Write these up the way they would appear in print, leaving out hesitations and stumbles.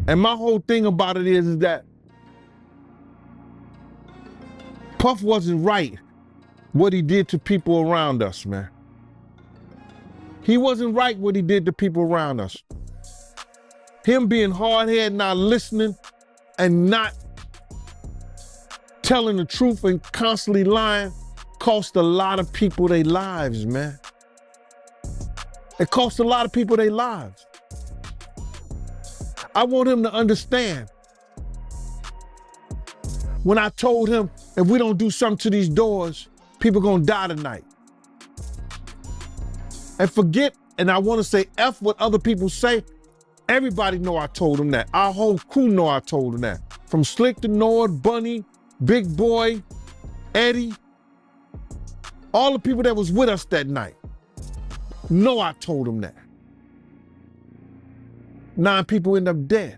And my whole thing about it is that Puff wasn't right what he did to people around us, man. He wasn't right what he did to people around us. Him being hard-headed, not listening, and not telling the truth and constantly lying cost a lot of people their lives, man. It cost a lot of people their lives. I want him to understand. When I told him, if we don't do something to these doors, people gonna die tonight. And forget, and I wanna say F what other people say, everybody know I told him that. Our whole crew know I told him that. From Slick to Nord, Bunny, Big Boy, Eddie, all the people that was with us that night know I told him that. 9 people end up dead.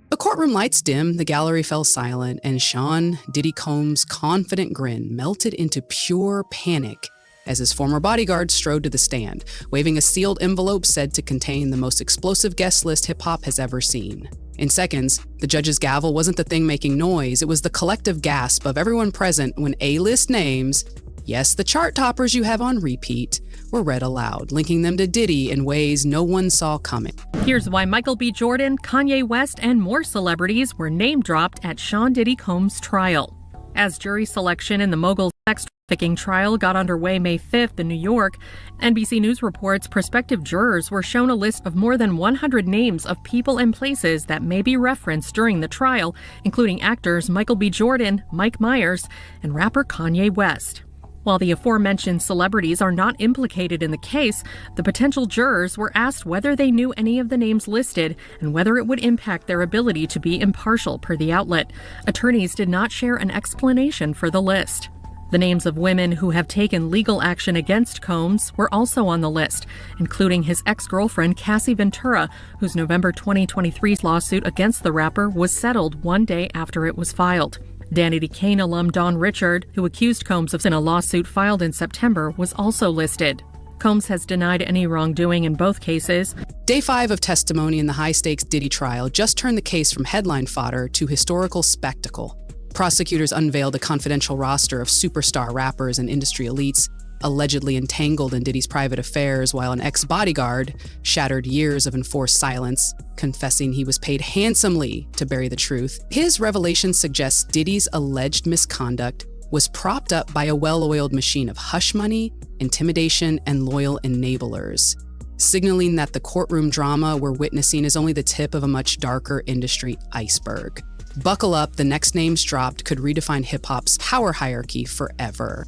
The courtroom lights dimmed, the gallery fell silent, and Sean Diddy Combs' confident grin melted into pure panic as his former bodyguard strode to the stand, waving a sealed envelope said to contain the most explosive guest list hip-hop has ever seen. In seconds, the judge's gavel wasn't the thing making noise, it was the collective gasp of everyone present when A-list names, yes, the chart toppers you have on repeat, were read aloud, linking them to Diddy in ways no one saw coming. Here's why Michael B. Jordan, Kanye West, and more celebrities were name-dropped at Sean Diddy Combs' trial. As jury selection in the mogul sex trafficking trial got underway May 5th in New York, NBC News reports prospective jurors were shown a list of more than 100 names of people and places that may be referenced during the trial, including actors Michael B. Jordan, Mike Myers, and rapper Kanye West. While the aforementioned celebrities are not implicated in the case, the potential jurors were asked whether they knew any of the names listed and whether it would impact their ability to be impartial, per the outlet. Attorneys did not share an explanation for the list. The names of women who have taken legal action against Combs were also on the list, including his ex-girlfriend Cassie Ventura, whose November 2023 lawsuit against the rapper was settled one day after it was filed. Danity Kane alum Don Richard, who accused Combs of in a lawsuit filed in September, was also listed. Combs has denied any wrongdoing in both cases. Day 5 of testimony in the high-stakes Diddy trial just turned the case from headline fodder to historical spectacle. Prosecutors unveiled a confidential roster of superstar rappers and industry elites allegedly entangled in Diddy's private affairs, while an ex-bodyguard shattered years of enforced silence, confessing he was paid handsomely to bury the truth. His revelation suggests Diddy's alleged misconduct was propped up by a well-oiled machine of hush money, intimidation, and loyal enablers, signaling that the courtroom drama we're witnessing is only the tip of a much darker industry iceberg. Buckle up, the next names dropped could redefine hip-hop's power hierarchy forever.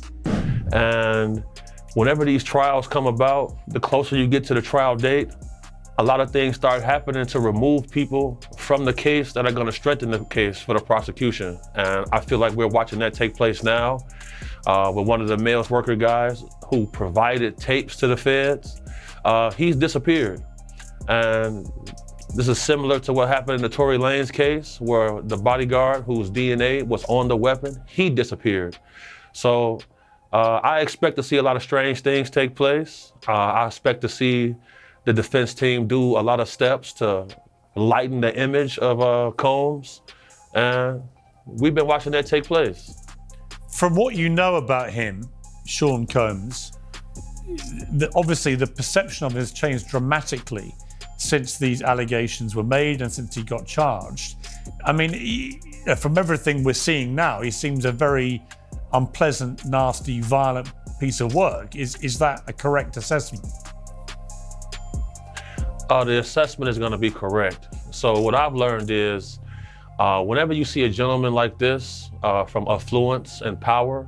And whenever these trials come about, the closer you get to the trial date, a lot of things start happening to remove people from the case that are going to strengthen the case for the prosecution. And I feel like we're watching that take place now with one of the mails worker guys who provided tapes to the feds. He's disappeared. And this is similar to what happened in the Tory Lanez case, where the bodyguard whose DNA was on the weapon, he disappeared. So I expect to see a lot of strange things take place. I expect to see the defense team do a lot of steps to lighten the image of Combs. And we've been watching that take place. From what you know about him, Sean Combs, obviously the perception of him has changed dramatically since these allegations were made and since he got charged. I mean, from everything we're seeing now, he seems a very unpleasant, nasty, violent piece of work. Is that a correct assessment? The assessment is going to be correct. So what I've learned is whenever you see a gentleman like this from affluence and power,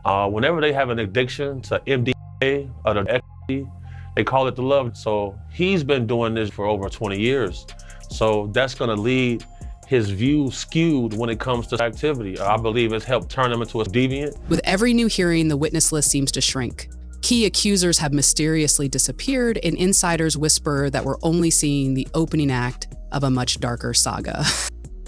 whenever they have an addiction to MDMA or the ecstasy, they call it the love. So he's been doing this for over 20 years. So that's going to lead his view skewed when it comes to activity. I believe it's helped turn him into a deviant. With every new hearing, the witness list seems to shrink. Key accusers have mysteriously disappeared, and insiders whisper that we're only seeing the opening act of a much darker saga.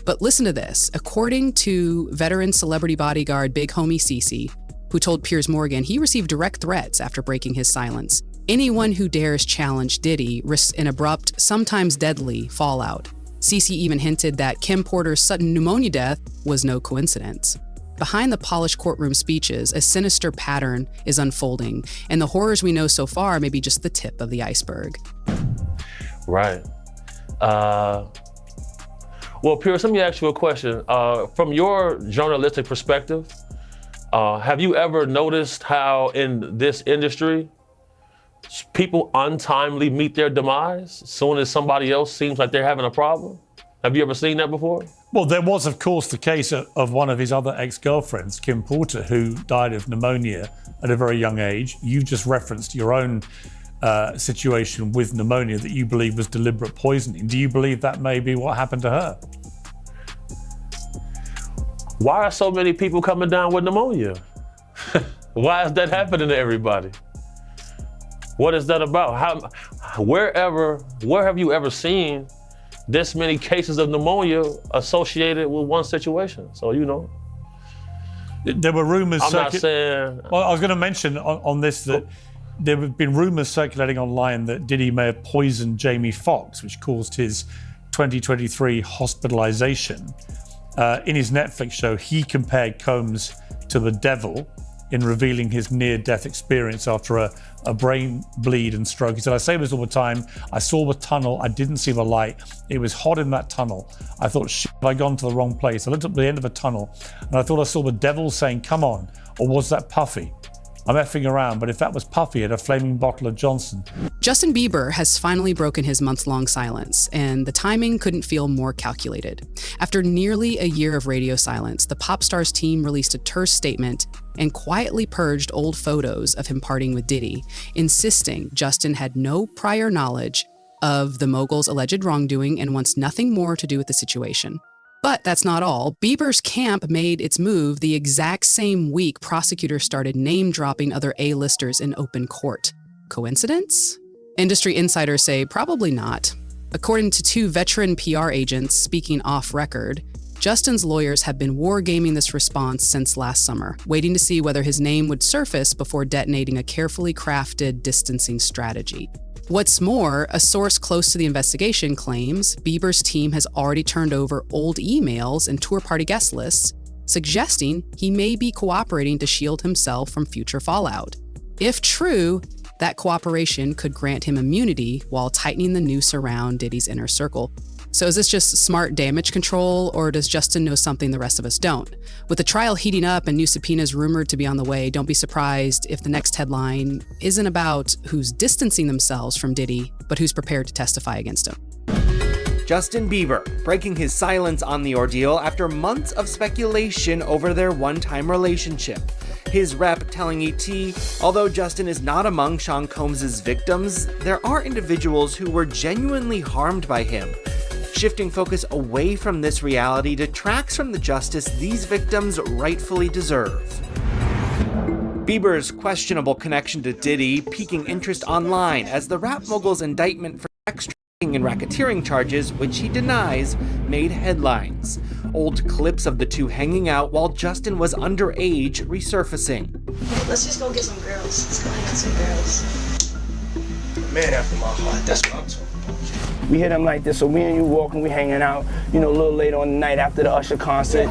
But listen to this. According to veteran celebrity bodyguard Big Homie Cece, who told Piers Morgan he received direct threats after breaking his silence. Anyone who dares challenge Diddy risks an abrupt, sometimes deadly, fallout. Cece even hinted that Kim Porter's sudden pneumonia death was no coincidence. Behind the polished courtroom speeches, a sinister pattern is unfolding, and the horrors we know so far may be just the tip of the iceberg. Right. Well, Pierce, let me ask you a question. From your journalistic perspective, have you ever noticed how in this industry, people untimely meet their demise as soon as somebody else seems like they're having a problem? Have you ever seen that before? Well, there was, of course, the case of one of his other ex-girlfriends, Kim Porter, who died of pneumonia at a very young age. You just referenced your own situation with pneumonia that you believe was deliberate poisoning. Do you believe that may be what happened to her? Why are so many people coming down with pneumonia? Why is that happening to everybody? What is that about? Where have you ever seen this many cases of pneumonia associated with one situation? So, you know. There were rumors. I'm not saying. Well, I was going to mention on this that there have been rumors circulating online that Diddy may have poisoned Jamie Foxx, which caused his 2023 hospitalization. In his Netflix show, he compared Combs to the devil in revealing his near-death experience after a brain bleed and stroke. He said, I say this all the time, I saw the tunnel, I didn't see the light. It was hot in that tunnel. I thought, shit, have I gone to the wrong place? I looked up the end of a tunnel and I thought I saw the devil saying, come on, or was that Puffy? I'm effing around, but if that was Puffy, at a flaming bottle of Johnson. Justin Bieber has finally broken his month-long silence, and the timing couldn't feel more calculated. After nearly a year of radio silence, the pop star's team released a terse statement and quietly purged old photos of him partying with Diddy, insisting Justin had no prior knowledge of the mogul's alleged wrongdoing and wants nothing more to do with the situation. But that's not all. Bieber's camp made its move the exact same week prosecutors started name-dropping other A-listers in open court. Coincidence? Industry insiders say probably not. According to two veteran PR agents speaking off record, Justin's lawyers have been wargaming this response since last summer, waiting to see whether his name would surface before detonating a carefully crafted distancing strategy. What's more, a source close to the investigation claims Bieber's team has already turned over old emails and tour party guest lists, suggesting he may be cooperating to shield himself from future fallout. If true, that cooperation could grant him immunity while tightening the noose around Diddy's inner circle. So is this just smart damage control, or does Justin know something the rest of us don't? With the trial heating up and new subpoenas rumored to be on the way, don't be surprised if the next headline isn't about who's distancing themselves from Diddy, but who's prepared to testify against him. Justin Bieber breaking his silence on the ordeal after months of speculation over their one-time relationship. His rep telling ET, although Justin is not among Sean Combs' victims, there are individuals who were genuinely harmed by him. Shifting focus away from this reality detracts from the justice these victims rightfully deserve. Bieber's questionable connection to Diddy piquing interest online as the rap mogul's indictment for sex trafficking and racketeering charges, which he denies, made headlines. Old clips of the two hanging out while Justin was underage resurfacing. Let's just go get some girls. Let's go get some girls. Man after my heart, that's what I'm talking about. We hit him like this, so me and you walking, we hanging out, a little later on the night after the Usher concert.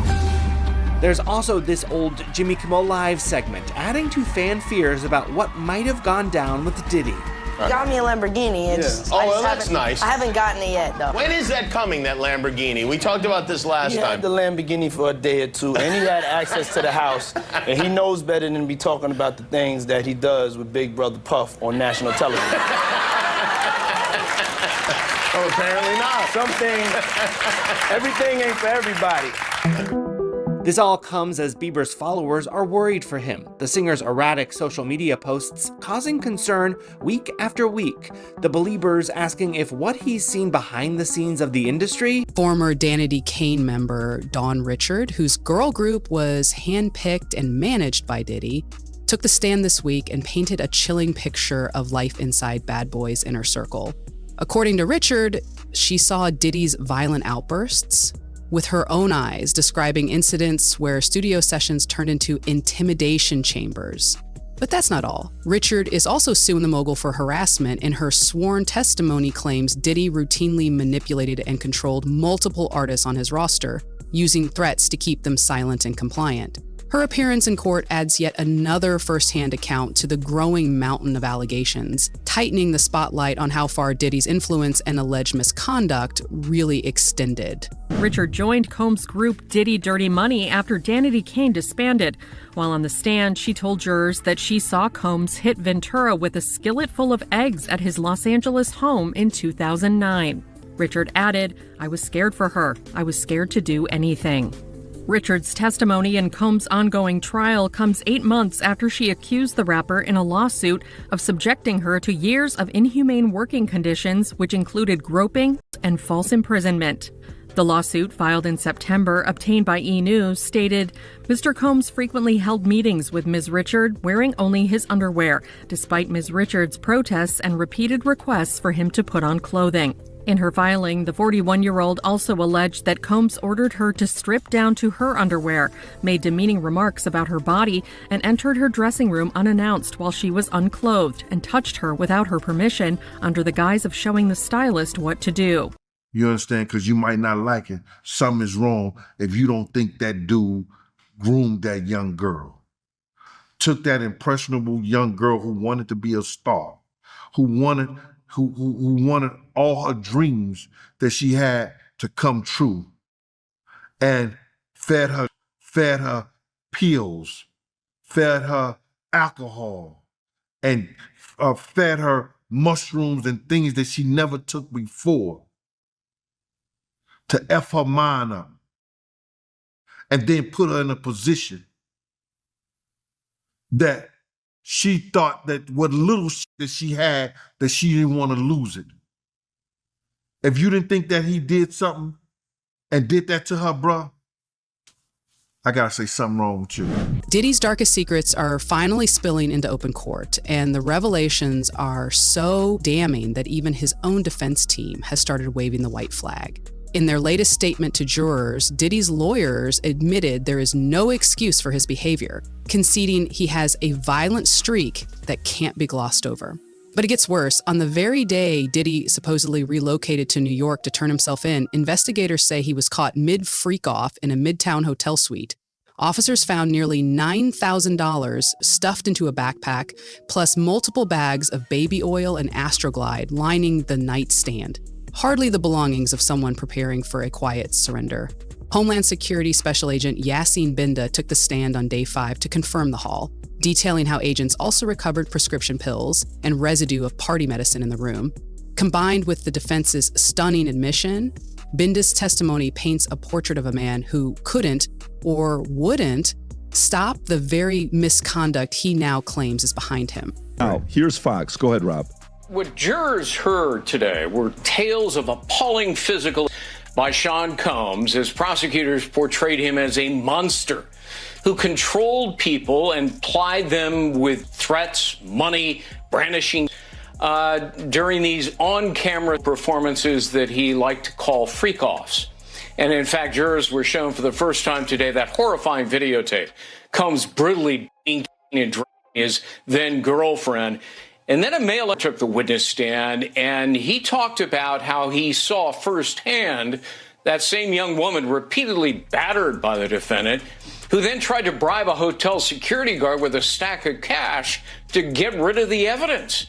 There's also this old Jimmy Kimmel Live segment, adding to fan fears about what might have gone down with Diddy. Got me a Lamborghini. Oh, well, that's nice. I haven't gotten it yet, though. When is that coming, that Lamborghini? We talked about this last He time. had the Lamborghini for a day or two, and he had access to the house, and he knows better than to be talking about the things that he does with Big Brother Puff on national television. Oh, apparently not. Some things, everything ain't for everybody. This all comes as Bieber's followers are worried for him, the singer's erratic social media posts causing concern week after week, the Beliebers asking if what he's seen behind the scenes of the industry. Former Danity Kane member Dawn Richard, whose girl group was handpicked and managed by Diddy, took the stand this week and painted a chilling picture of life inside Bad Boy's inner circle. According to Richard, she saw Diddy's violent outbursts with her own eyes, describing incidents where studio sessions turned into intimidation chambers. But that's not all. Richard is also suing the mogul for harassment, and her sworn testimony claims Diddy routinely manipulated and controlled multiple artists on his roster, using threats to keep them silent and compliant. Her appearance in court adds yet another firsthand account to the growing mountain of allegations, tightening the spotlight on how far Diddy's influence and alleged misconduct really extended. Richard joined Combs' group Diddy Dirty Money after Danity Kane disbanded. While on the stand, she told jurors that she saw Combs hit Ventura with a skillet full of eggs at his Los Angeles home in 2009. Richard added, "I was scared for her. I was scared to do anything." Richard's testimony in Combs' ongoing trial comes 8 months after she accused the rapper in a lawsuit of subjecting her to years of inhumane working conditions, which included groping and false imprisonment. The lawsuit, filed in September, obtained by E! News, stated, Mr. Combs frequently held meetings with Ms. Richard wearing only his underwear, despite Ms. Richard's protests and repeated requests for him to put on clothing. In her filing, the 41-year-old also alleged that Combs ordered her to strip down to her underwear, made demeaning remarks about her body, and entered her dressing room unannounced while she was unclothed, and touched her without her permission under the guise of showing the stylist what to do. You understand? Because you might not like it. Something is wrong if you don't think that dude groomed that young girl. Took that impressionable young girl who wanted to be a star, who wanted all her dreams that she had to come true, and fed her pills, fed her alcohol, and fed her mushrooms and things that she never took before to F her mind up, and then put her in a position that she thought that what little shit that she had, that she didn't want to lose it. If you didn't think that he did something and did that to her, bruh, I gotta say something wrong with you. Diddy's darkest secrets are finally spilling into open court, and the revelations are so damning that even his own defense team has started waving the white flag. In their latest statement to jurors, Diddy's lawyers admitted there is no excuse for his behavior, conceding he has a violent streak that can't be glossed over. But it gets worse. On the very day Diddy supposedly relocated to New York to turn himself in, investigators say he was caught mid-freak-off in a Midtown hotel suite. Officers found nearly $9,000 stuffed into a backpack, plus multiple bags of baby oil and Astroglide lining the nightstand. Hardly the belongings of someone preparing for a quiet surrender. Homeland Security Special Agent Yassine Binda took the stand on day 5 to confirm the haul, detailing how agents also recovered prescription pills and residue of party medicine in the room. Combined with the defense's stunning admission, Binda's testimony paints a portrait of a man who couldn't or wouldn't stop the very misconduct he now claims is behind him. Now, here's Fox. Go ahead, Rob. What jurors heard today were tales of appalling physical by Sean Combs as prosecutors portrayed him as a monster who controlled people and plied them with threats, money, brandishing during these on-camera performances that he liked to call freak-offs. And in fact, jurors were shown for the first time today that horrifying videotape. Combs brutally beating and dragging his then-girlfriend. And then a male took the witness stand, and he talked about how he saw firsthand that same young woman repeatedly battered by the defendant, who then tried to bribe a hotel security guard with a stack of cash to get rid of the evidence.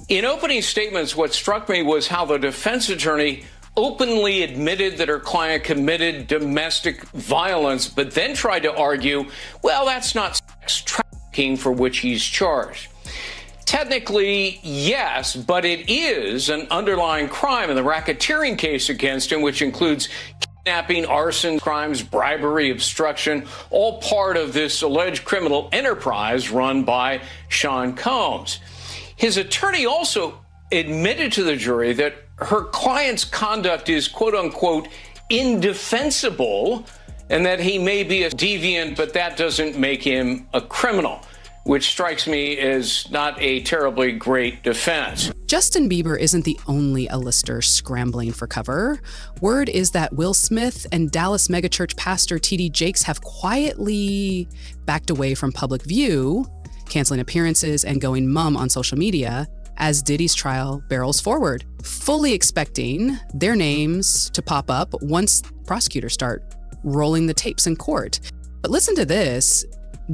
In opening statements, what struck me was how the defense attorney openly admitted that her client committed domestic violence, but then tried to argue, well, that's not sex trafficking for which he's charged. Technically, yes, but it is an underlying crime in the racketeering case against him, which includes kidnapping, arson crimes, bribery, obstruction, all part of this alleged criminal enterprise run by Sean Combs. His attorney also admitted to the jury that her client's conduct is, quote unquote, indefensible, and that he may be a deviant, but that doesn't make him a criminal, which strikes me as not a terribly great defense. Justin Bieber isn't the only A-lister scrambling for cover. Word is that Will Smith and Dallas megachurch pastor T.D. Jakes have quietly backed away from public view, canceling appearances and going mum on social media as Diddy's trial barrels forward, fully expecting their names to pop up once prosecutors start rolling the tapes in court. But listen to this.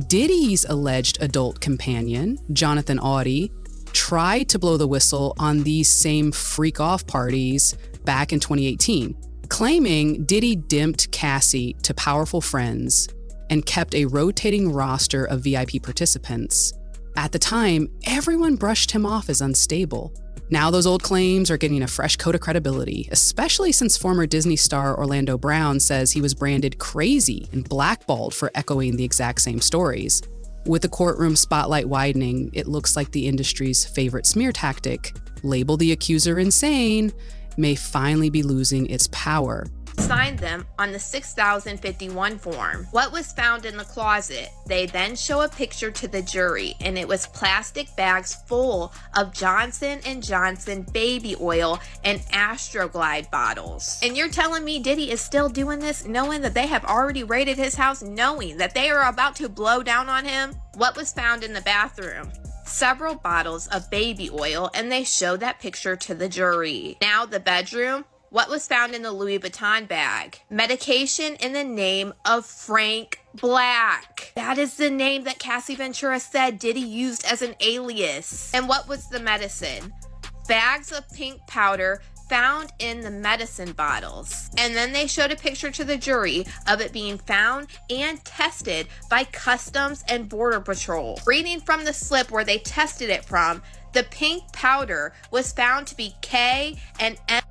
Diddy's alleged adult companion, Jonathan Audy, tried to blow the whistle on these same freak-off parties back in 2018, claiming Diddy dimped Cassie to powerful friends and kept a rotating roster of VIP participants. At the time, everyone brushed him off as unstable. Now those old claims are getting a fresh coat of credibility, especially since former Disney star Orlando Brown says he was branded crazy and blackballed for echoing the exact same stories. With the courtroom spotlight widening, it looks like the industry's favorite smear tactic, label the accuser insane, may finally be losing its power. Signed them on the 6051 form. What was found in the closet? They then show a picture to the jury, and it was plastic bags full of Johnson & Johnson baby oil and Astroglide bottles. And you're telling me Diddy is still doing this, knowing that they have already raided his house, knowing that they are about to blow down on him? What was found in the bathroom? Several bottles of baby oil, and they show that picture to the jury. Now the bedroom. What was found in the Louis Vuitton bag? Medication in the name of Frank Black. That is the name that Cassie Ventura said Diddy used as an alias. And what was the medicine? Bags of pink powder found in the medicine bottles. And then they showed a picture to the jury of it being found and tested by Customs and Border Patrol. Reading from the slip where they tested it from, the pink powder was found to be K and M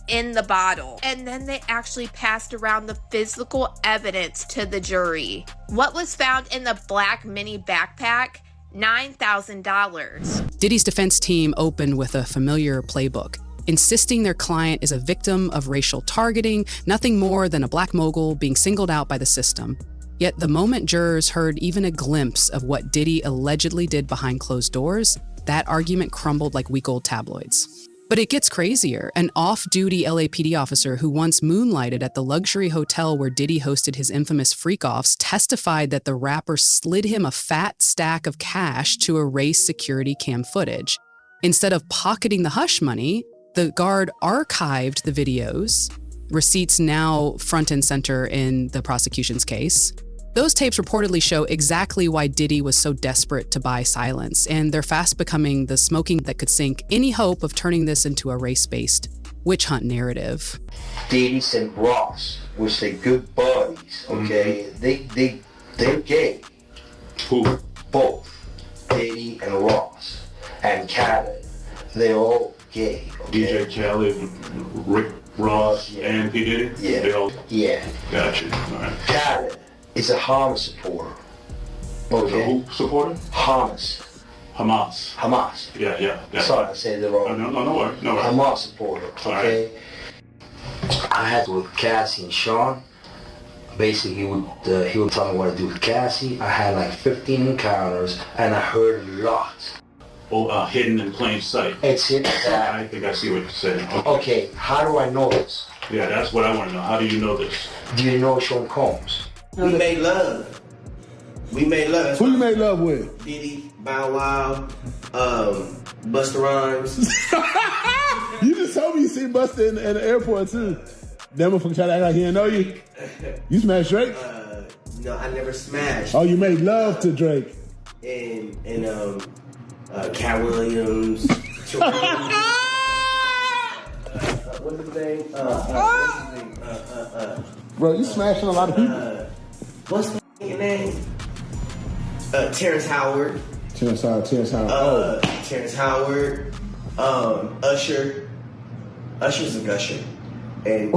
in the bottle. And then they actually passed around the physical evidence to the jury. What was found in the black mini backpack? $9,000. Diddy's defense team opened with a familiar playbook, insisting their client is a victim of racial targeting, nothing more than a black mogul being singled out by the system. Yet the moment jurors heard even a glimpse of what Diddy allegedly did behind closed doors, that argument crumbled like week-old tabloids. But it gets crazier. An off-duty LAPD officer who once moonlighted at the luxury hotel where Diddy hosted his infamous freak-offs testified that the rapper slid him a fat stack of cash to erase security cam footage. Instead of pocketing the hush money, the guard archived the videos, receipts now front and center in the prosecution's case. Those tapes reportedly show exactly why Diddy was so desperate to buy silence, and they're fast becoming the smoking that could sink any hope of turning this into a race-based witch hunt narrative. Diddy and Ross, which they good buddies, okay? They're gay. Who? Both. Diddy and Ross. And Khaled. They're all gay, okay? DJ Khaled, Rick Ross, and P. Diddy? Yeah. They all... Yeah. Gotcha. All right. Khaled is a Hamas supporter. Okay. Who supporter? Hamas. Hamas. Yeah. Sorry, I said it wrong. No worry. Hamas supporter. Okay. Right. I had with Cassie and Sean. Basically, he would tell me what to do with Cassie. I had like 15 encounters, and I heard a lot. Hidden in plain sight. It's hidden. I think I see what you're saying. Okay, how do I know this? Yeah, that's what I want to know. How do you know this? Do you know Sean Combs? We made love. Who you made love with? Diddy, Bow Wow, Busta Rhymes. You just told me you seen Busta in the airport too. That motherfucker tried to act like he didn't know you. You smashed Drake? No, I never smashed. Oh, you made love to Drake. And Cat Williams. What's his name? Bro, you smashing a lot of people. What's the name? Terrence Howard. Terrence Howard. Terrence Howard. Usher. Usher's a gusher. And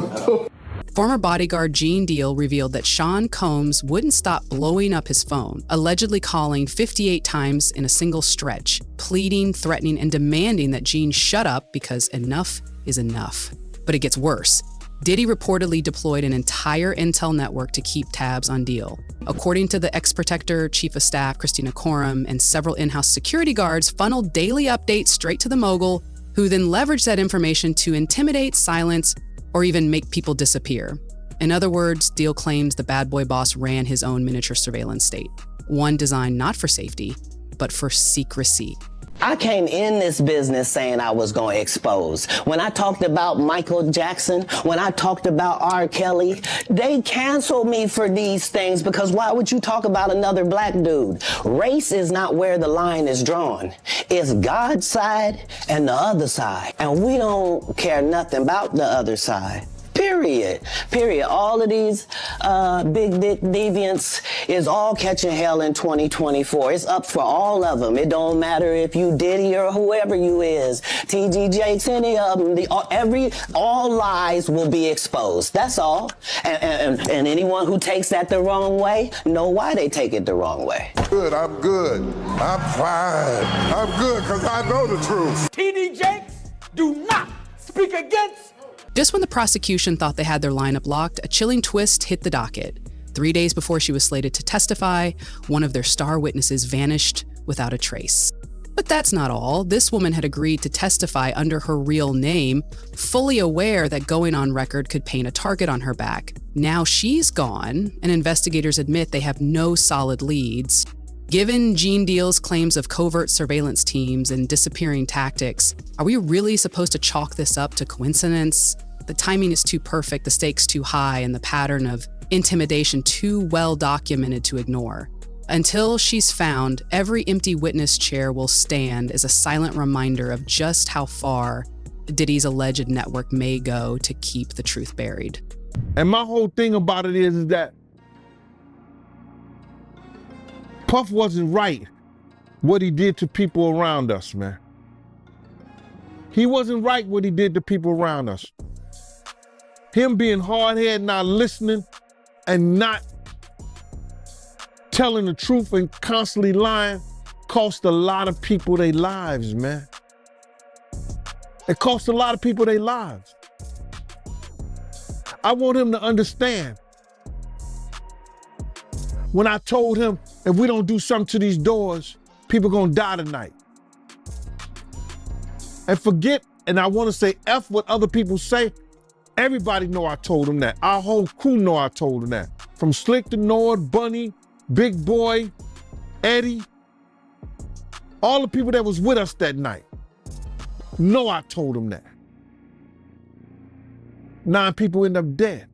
Former bodyguard Gene Deal revealed that Sean Combs wouldn't stop blowing up his phone, allegedly calling 58 times in a single stretch, pleading, threatening, and demanding that Gene shut up because enough is enough. But it gets worse. Diddy reportedly deployed an entire intel network to keep tabs on Deal. According to the ex-protector, chief of staff Christina Coram, and several in-house security guards funneled daily updates straight to the mogul, who then leveraged that information to intimidate, silence, or even make people disappear. In other words, Deal claims the bad boy boss ran his own miniature surveillance state, one designed not for safety, but for secrecy. I came in this business saying I was going to expose. When I talked about Michael Jackson, when I talked about R. Kelly, they canceled me for these things because why would you talk about another black dude? Race is not where the line is drawn. It's God's side and the other side. And we don't care nothing about the other side. Period. All of these big dick deviants is all catching hell in 2024. It's up for all of them. It don't matter if you Diddy or whoever you is, TG Jakes, any of them. All lies will be exposed. That's all. And anyone who takes that the wrong way, know why they take it the wrong way. Good. I'm good. I'm fine. I'm good because I know the truth. TD Jakes, do not speak against. Just when the prosecution thought they had their lineup locked, a chilling twist hit the docket. 3 days before she was slated to testify, one of their star witnesses vanished without a trace. But that's not all. This woman had agreed to testify under her real name, fully aware that going on record could paint a target on her back. Now she's gone, and investigators admit they have no solid leads. Given Gene Deal's claims of covert surveillance teams and disappearing tactics, are we really supposed to chalk this up to coincidence? The timing is too perfect, the stakes too high, and the pattern of intimidation too well documented to ignore. Until she's found, every empty witness chair will stand as a silent reminder of just how far Diddy's alleged network may go to keep the truth buried. And my whole thing about it is that Puff wasn't right what he did to people around us, man. He wasn't right what he did to people around us. Him being hard-headed, not listening, and not telling the truth and constantly lying cost a lot of people their lives, man. It cost a lot of people their lives. I want him to understand. When I told him, if we don't do something to these doors, people gonna die tonight. And forget, and I wanna say F what other people say, everybody know I told him that. Our whole crew know I told him that. From Slick to Nord, Bunny, Big Boy, Eddie, all the people that was with us that night know I told him that. 9 people end up dead.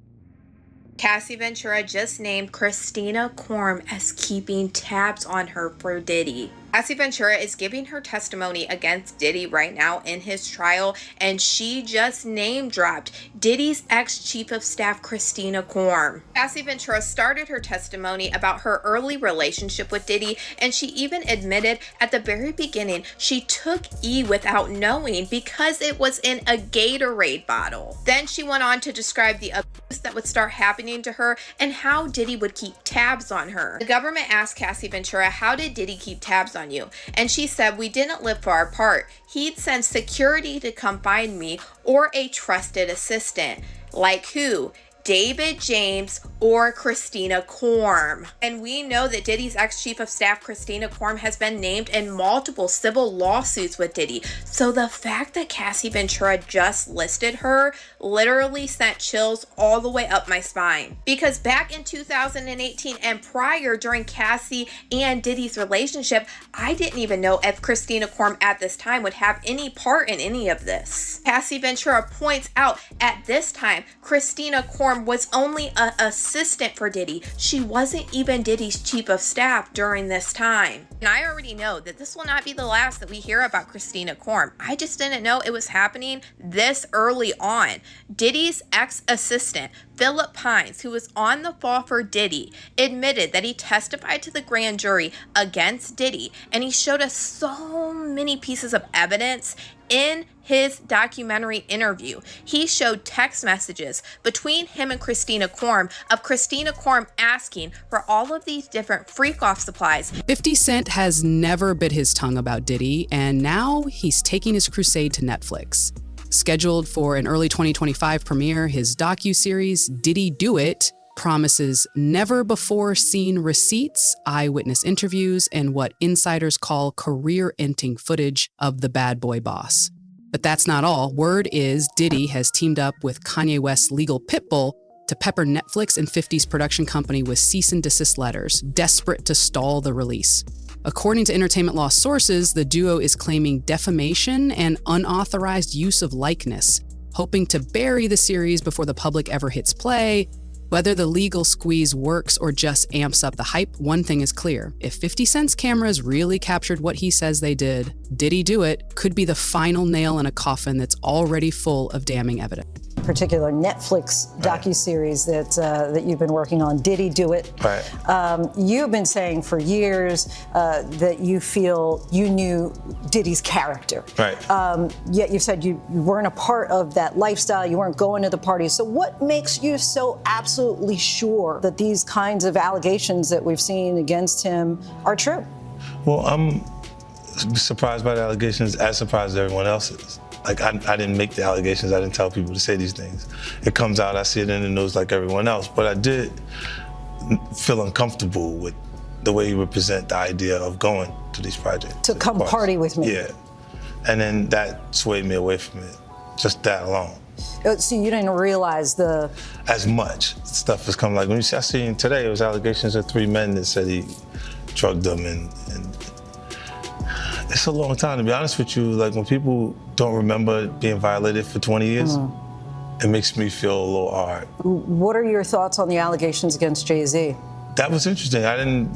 Cassie Ventura just named Christina Korm as keeping tabs on her for Diddy. Cassie Ventura is giving her testimony against Diddy right now in his trial, and she just name-dropped Diddy's ex-chief of staff, Christina Korm. Cassie Ventura started her testimony about her early relationship with Diddy, and she even admitted at the very beginning she took E without knowing because it was in a Gatorade bottle. Then she went on to describe the abuse that would start happening to her and how Diddy would keep tabs on her. The government asked Cassie Ventura, how did Diddy keep tabs on you? And she said, we didn't live far apart. He'd send security to come find me or a trusted assistant. Like who? David James or Christina Korm. And we know that Diddy's ex-chief of staff, Christina Korm, has been named in multiple civil lawsuits with Diddy. So the fact that Cassie Ventura just listed her literally sent chills all the way up my spine. Because back in 2018 and prior, during Cassie and Diddy's relationship, I didn't even know if Christina Korm at this time would have any part in any of this. Cassie Ventura points out at this time, Christina Korm was only an assistant for Diddy. She wasn't even Diddy's chief of staff during this time. And I already know that this will not be the last that we hear about Christina Korm. I just didn't know it was happening this early on. Diddy's ex-assistant, Philip Pines, who was on the fall for Diddy, admitted that he testified to the grand jury against Diddy, and he showed us so many pieces of evidence in his documentary interview. He showed text messages between him and Christina Korm of Christina Korm asking for all of these different freak-off supplies. 50 Cent has never bit his tongue about Diddy, and now he's taking his crusade to Netflix. Scheduled for an early 2025 premiere, his docuseries Diddy Do It promises never-before-seen receipts, eyewitness interviews, and what insiders call career-ending footage of the bad boy boss. But that's not all. Word is Diddy has teamed up with Kanye West's legal pit bull to pepper Netflix and 50's production company with cease and desist letters, desperate to stall the release. According to entertainment law sources, the duo is claiming defamation and unauthorized use of likeness, hoping to bury the series before the public ever hits play. Whether the legal squeeze works or just amps up the hype, one thing is clear. If 50 Cent's cameras really captured what he says they did he do it could be the final nail in a coffin that's already full of damning evidence. Particular Netflix docuseries that you've been working on, Did He Do It? Right. You've been saying for years that you feel you knew Diddy's character. Right. Yet you've said you weren't a part of that lifestyle, you weren't going to the parties. So what makes you so absolutely sure that these kinds of allegations that we've seen against him are true? Well, I'm surprised by the allegations, as surprised as everyone else is. Like, I didn't make the allegations. I didn't tell people to say these things. It comes out, I see it in the news like everyone else. But I did feel uncomfortable with the way he would present the idea of going to these projects. To come party with me. Yeah. And then that swayed me away from it, just that alone. So you didn't realize as much stuff has come. Like, when I seen today, it was allegations of 3 men that said he drugged them, and it's a long time, to be honest with you. Like, when people don't remember being violated for 20 years, it makes me feel a little hard. What are your thoughts on the allegations against Jay-Z? That was interesting.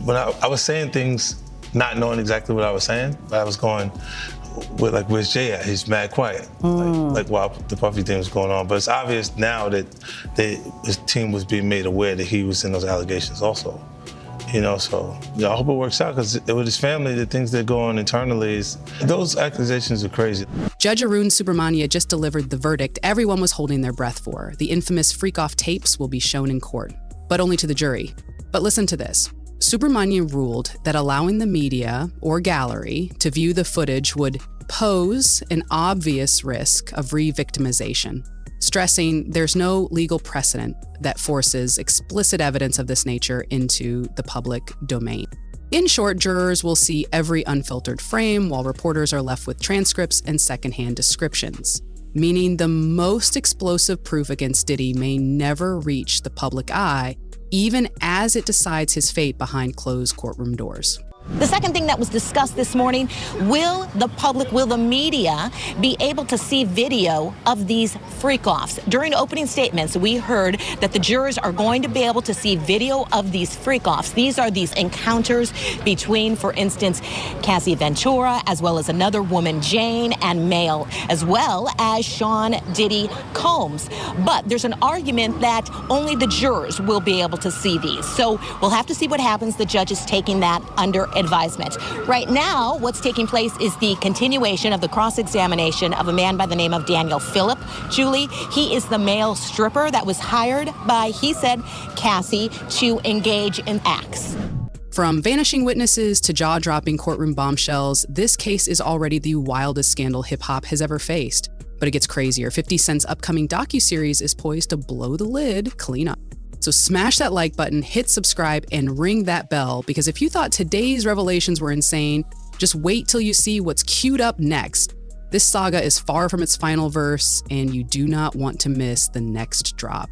When I was saying things, not knowing exactly what I was saying, but I was going, where's Jay at? He's mad quiet. Like while the Puffy thing was going on. But it's obvious now that his team was being made aware that he was in those allegations also. So I hope it works out, because with his family, the things that go on internally, those accusations are crazy. Judge Arun Subramania just delivered the verdict everyone was holding their breath for. The infamous freak-off tapes will be shown in court, but only to the jury. But listen to this. Subramania ruled that allowing the media or gallery to view the footage would pose an obvious risk of re-victimization, stressing there's no legal precedent that forces explicit evidence of this nature into the public domain. In short, jurors will see every unfiltered frame, while reporters are left with transcripts and secondhand descriptions, meaning the most explosive proof against Diddy may never reach the public eye, even as it decides his fate behind closed courtroom doors. The second thing that was discussed this morning, will the media be able to see video of these freak-offs? During opening statements, we heard that the jurors are going to be able to see video of these freak-offs. These are these encounters between, for instance, Cassie Ventura, as well as another woman, Jane, and Male, as well as Sean Diddy Combs. But there's an argument that only the jurors will be able to see these. So we'll have to see what happens. The judge is taking that under advisement. Right now, what's taking place is the continuation of the cross-examination of a man by the name of Daniel Phillip. Julie, he is the male stripper that was hired by, he said, Cassie to engage in acts. From vanishing witnesses to jaw-dropping courtroom bombshells, this case is already the wildest scandal hip-hop has ever faced. But it gets crazier. 50 Cent's upcoming docuseries is poised to blow the lid clean up. So smash that like button, hit subscribe, and ring that bell, because if you thought today's revelations were insane, just wait till you see what's queued up next. This saga is far from its final verse, and you do not want to miss the next drop.